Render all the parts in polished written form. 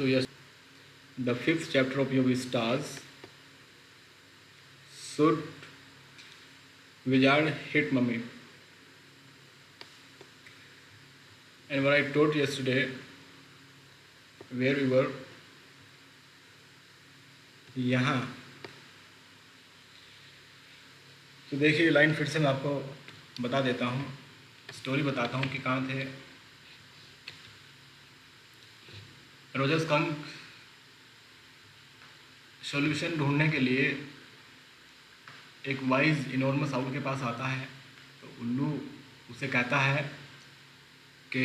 So yes, the fifth chapter of Yogi Stars. Should Wizard hit Mummy? And what I told yesterday, where we were, यहाँ तो देखिए line फिर से मैं आपको बता देता हूँ, स्टोरी बताता हूँ कि कहाँ थे। रोजर स्कंक सॉल्यूशन ढूंढने के लिए एक वाइज इनॉर्मस आउल के पास आता है। तो उल्लू उसे कहता है कि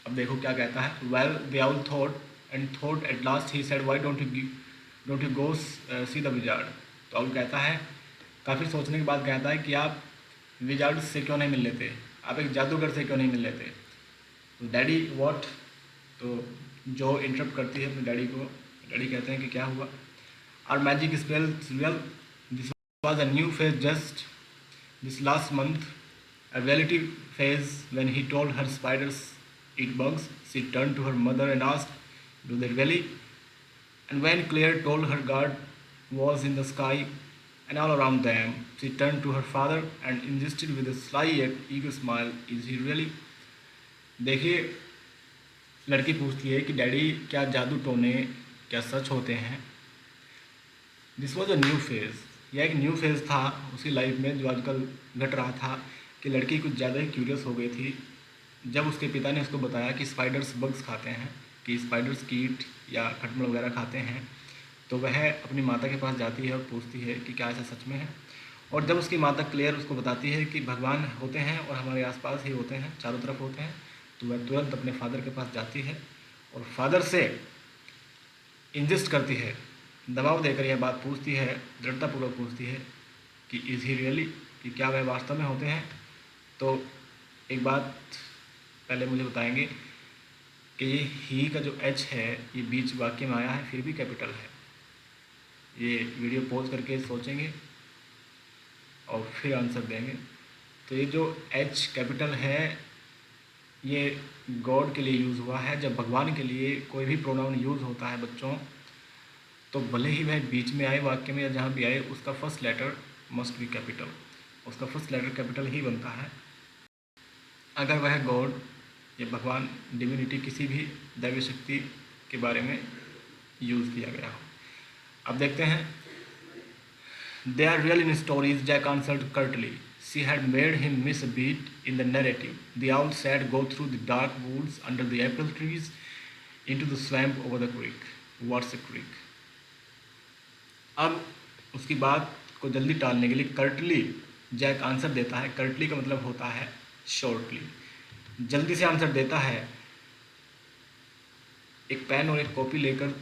अब देखो क्या कहता है। Well the owl thought at last he said why don't you go see the wizard. तो आउल कहता है, काफ़ी सोचने के बाद कहता है कि आप विजार्ड से क्यों नहीं मिल लेते, आप एक जादूगर से क्यों नहीं मिल लेते। Daddy what? तो जो इंटरप्ट करती है अपने डैडी को। डैडी कहते हैं कि क्या हुआ। Are magic spells real, this was a new phase just this last month, a reality phase when he told her spiders eat bugs. She turned to her mother and asked, do they really? And when Claire told her God was in the sky and all around them, she turned to her father and insisted with a sly yet eager smile, is he really? देखिए, लड़की पूछती है कि daddy क्या जादू टोने क्या सच होते हैं। This was a new phase, यह एक न्यू फेज़ था उसकी लाइफ में जो आजकल घट रहा था कि लड़की कुछ ज़्यादा ही क्यूरियस हो गई थी जब उसके पिता ने उसको बताया कि स्पाइडर्स बग्स खाते हैं, कि स्पाइडर्स कीट या खटमल वगैरह खाते हैं। तो वह अपनी माता के पास जाती है और पूछती है कि क्या ऐसा सच में है। और जब उसकी माता क्लियर उसको बताती है कि भगवान होते हैं और हमारे आसपास ही होते हैं, चारों तरफ होते हैं, तो वह तुरंत अपने फादर के पास जाती है और फादर से इंजिस्ट करती है, दबाव देकर यह बात पूछती है, दृढ़तापूर्वक पूछती है कि इज़ ही रियली, कि क्या वह वास्तव में होते हैं। तो एक बात पहले मुझे बताएंगे कि ये ही का जो एच है ये बीच वाक्य में आया है, फिर भी कैपिटल है। ये वीडियो पॉज करके सोचेंगे और फिर आंसर देंगे। तो ये जो एच कैपिटल है ये गॉड के लिए यूज़ हुआ है। जब भगवान के लिए कोई भी प्रोनाउन यूज़ होता है बच्चों, तो भले ही वह बीच में आए वाक्य में या जहाँ भी आए, उसका first letter must be capital, उसका फर्स्ट लेटर कैपिटल ही बनता है। अगर वह गॉड या भगवान, डिविनिटी, किसी भी दैवी शक्ति के बारे में यूज़ किया गया हो। अब देखते हैं। They are real in stories, Jack answered curtly. She had made him miss a beat in the narrative. The owl said, go through the dark woods under the apple trees into the swamp over the creek. What's a creek? अब उसकी बात को जल्दी टालने के लिए Curtly Jack answer देता है। कर्टली का मतलब होता है शॉर्टली, जल्दी से आंसर देता है। एक पेन और एक कॉपी लेकर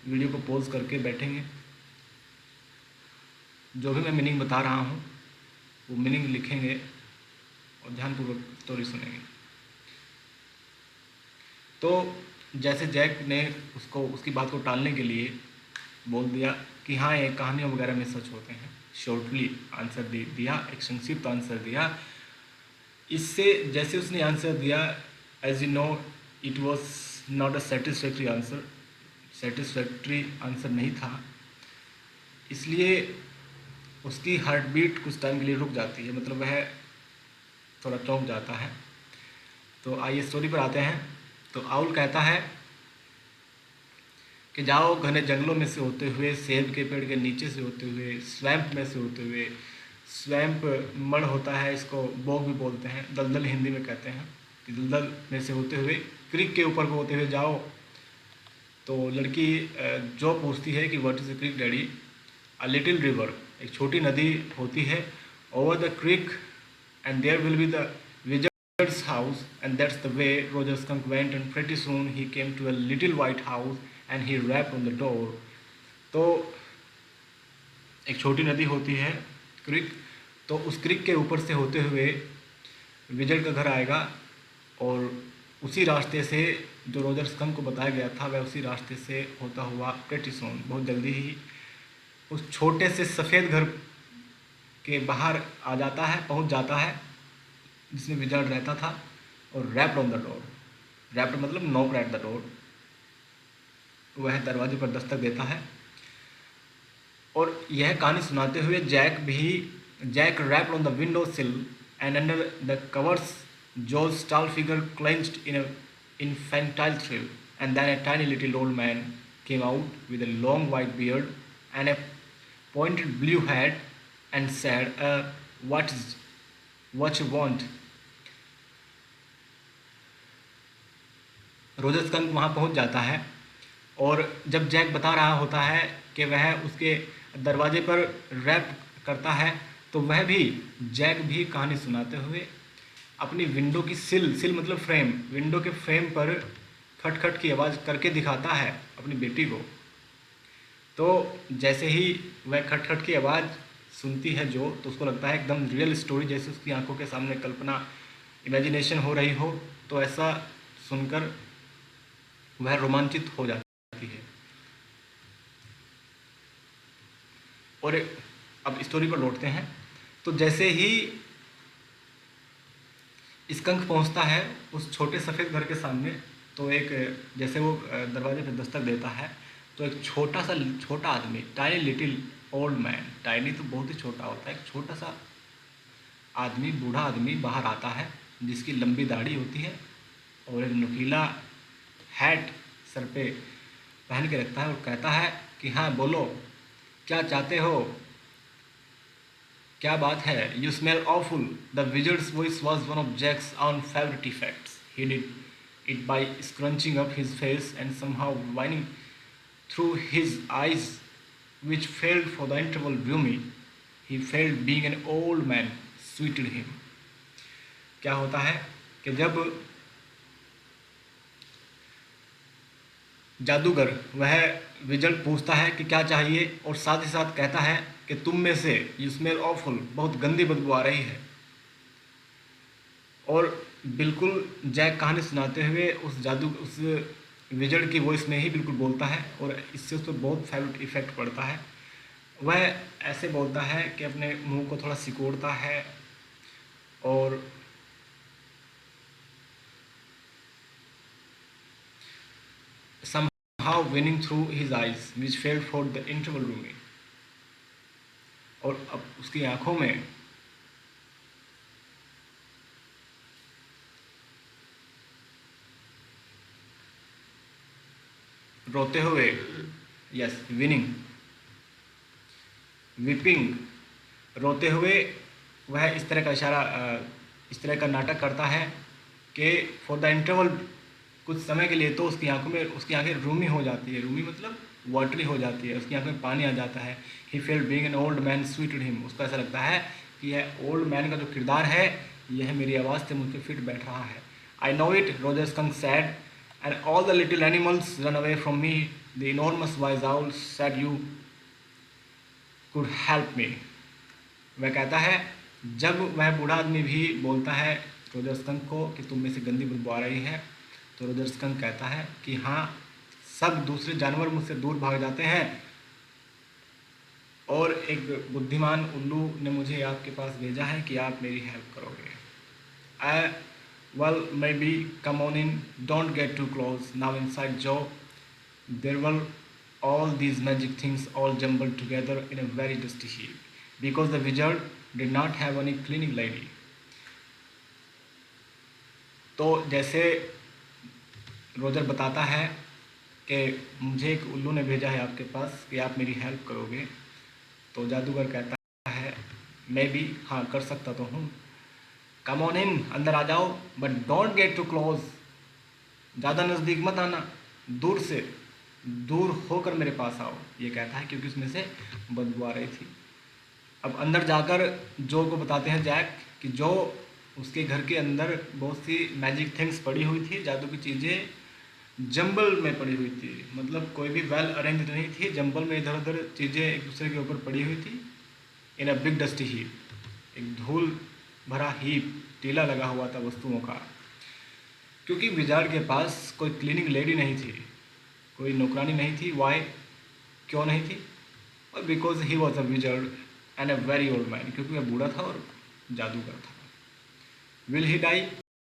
वीडियो को पॉज करके बैठेंगे, जो भी मैं मीनिंग बता रहा हूँ वो मीनिंग लिखेंगे और ध्यानपूर्वक स्टोरी सुनेंगे। तो जैसे जैक ने उसको उसकी बात को टालने के लिए बोल दिया कि हाँ ये कहानियों वगैरह में सच होते हैं, शॉर्टली आंसर दिया, एक संक्षिप्त आंसर दिया। इससे जैसे उसने आंसर दिया, as you know it was not a satisfactory answer, satisfactory answer नहीं था। इसलिए उसकी हार्ट बीट कुछ टाइम के लिए रुक जाती है, मतलब वह थोड़ा चौंक जाता है। तो आइए स्टोरी पर आते हैं। तो आउल कहता है कि जाओ घने जंगलों में से होते हुए, सेब के पेड़ के नीचे से होते हुए, स्वैम्प में से होते हुए, स्वैम्प मड़ होता है, इसको बोग भी बोलते हैं, दलदल हिंदी में कहते हैं, कि दलदल में से होते हुए क्रिक के ऊपर को होते हुए जाओ। तो लड़की जो पूछती है कि what is the creek daddy? A little river, एक छोटी नदी होती है, over the creek and there will be the wizard's house and that's the way Roger Skunk went and pretty soon he came to a little white house and he rapped on the door. तो एक छोटी नदी होती है क्रिक, तो उस क्रिक के ऊपर से होते हुए विजर्ड का घर आएगा और उसी रास्ते से जो रोजर स्कंक को बताया गया था वह उसी रास्ते से होता हुआ प्रेटी सून बहुत जल्दी ही उस छोटे से सफ़ेद घर के बाहर आ जाता है, पहुंच जाता है, जिसमें विजार्ड रहता था, और wrapped on the door, wrapped मतलब नॉक एट द डोर, वह दरवाजे पर दस्तक देता है। और यह कहानी सुनाते हुए Jack rapped on the window sill and under the covers Joe's tall figure clenched in an infantile thrill, and then a tiny little old man came out with a long white beard and a pointed blue hat and said, what you want? Roger skunk वहाँ पहुँच जाता है और जब Jack बता रहा होता है कि वह उसके दरवाजे पर रैप करता है, तो वह भी जैक भी कहानी सुनाते हुए अपनी विंडो की सिल मतलब फ्रेम, विंडो के फ्रेम पर खटखट की आवाज़ करके दिखाता है अपनी बेटी को। तो जैसे ही वह खटखट की आवाज़ सुनती है जो, तो उसको लगता है एकदम रियल स्टोरी, जैसे उसकी आंखों के सामने कल्पना, इमेजिनेशन हो रही हो। तो ऐसा सुनकर वह रोमांचित हो जाती है। और अब स्टोरी पर लौटते हैं। तो जैसे ही स्कंक पहुंचता है उस छोटे सफ़ेद घर के सामने, तो एक जैसे वो दरवाजे पर दस्तक देता है, तो एक छोटा आदमी, tiny little old man, tiny तो बहुत ही छोटा होता है, एक छोटा सा आदमी, बूढ़ा आदमी बाहर आता है, जिसकी लंबी दाढ़ी होती है और एक नुकीला हैट सर पे पहन के रखता है, और कहता है कि हाँ बोलो, क्या चाहते हो, क्या बात है? You smell awful. The wizard's voice was one of Jack's own favorite effects. He did it by scrunching up his face and somehow whining through his eyes, which felt for the interval roomy. He felt being an old man suited him. क्या होता है कि जब जादूगर वह wizard पूछता है कि क्या चाहिए, और साथ ही साथ कहता है कि तुम में से यू स्मेल ऑफुल, बहुत गंदी बदबू आ रही है। और बिल्कुल जैक कहानी सुनाते हुए उस विजर्ड की वॉइस में ही बिल्कुल बोलता है, और इससे उस पर बहुत फेवरेट इफेक्ट पड़ता है। वह ऐसे बोलता है कि अपने मुंह को थोड़ा सिकोड़ता है और somehow winning through his eyes which felt for the interval rooming, और अब उसकी आंखों में रोते हुए, यस विनिंग, विपिंग, रोते हुए वह इस तरह का इशारा, इस तरह का नाटक करता है कि फॉर द इंटरवल, कुछ समय के लिए तो उसकी आंखों में, उसकी आंखें रूमी हो जाती है, रूमी मतलब वाटरी हो जाती है, उसकी आंखों में पानी आ जाता है। He felt being an old man sweetened him, उसको ऐसा लगता है कि यह ओल्ड मैन का जो किरदार है यह मेरी आवाज़ से मुझ पर फिट बैठ रहा है। I know it, Roger skunk sad, and all the little animals run away from me, the enormous wise owl sad you could help me. वह कहता है, जब वह बूढ़ा आदमी भी बोलता है रोजर स्कंक को कि तुम में से गंदी बदबू आ रही है, तो रोजर स्कंक कहता है कि हाँ, सब दूसरे जानवर मुझसे दूर भाग जाते हैं और एक बुद्धिमान उल्लू ने मुझे आपके पास भेजा है कि आप मेरी हेल्प करोगे। Well maybe, come on in, don't get too close now inside जो, there were all these magic things all jumbled together in a very dusty heap, because the wizard did not have any cleaning lady. तो जैसे Roger बताता है कि मुझे एक उल्लू ने भेजा है आपके पास कि आप मेरी हेल्प करोगे, तो जादूगर कहता है मैं भी हाँ कर सकता तो हूँ। कम ऑन इन, अंदर आ जाओ, but don't get too close, ज़्यादा नज़दीक मत आना, दूर से दूर होकर मेरे पास आओ, ये कहता है, क्योंकि उसमें से बदबू आ रही थी। अब अंदर जाकर जो को बताते हैं जैक कि जो उसके घर के अंदर बहुत सी मैजिक थिंग्स पड़ी हुई थी, जादू की चीज़ें जंबल में पड़ी हुई थी, मतलब कोई भी वेल अरेंज नहीं थी, जंबल में इधर उधर चीज़ें एक दूसरे के ऊपर पड़ी हुई थी। इन अ बिग डस्टी हीप, एक धूल भरा हीप, टीला लगा हुआ था वस्तुओं का, क्योंकि विजार्ड के पास कोई क्लीनिंग लेडी नहीं थी, कोई नौकरानी नहीं थी। वाई, क्यों नहीं थी? और because he was a wizard and a very old man, क्योंकि वह बूढ़ा था और जादूगर था। Will he die?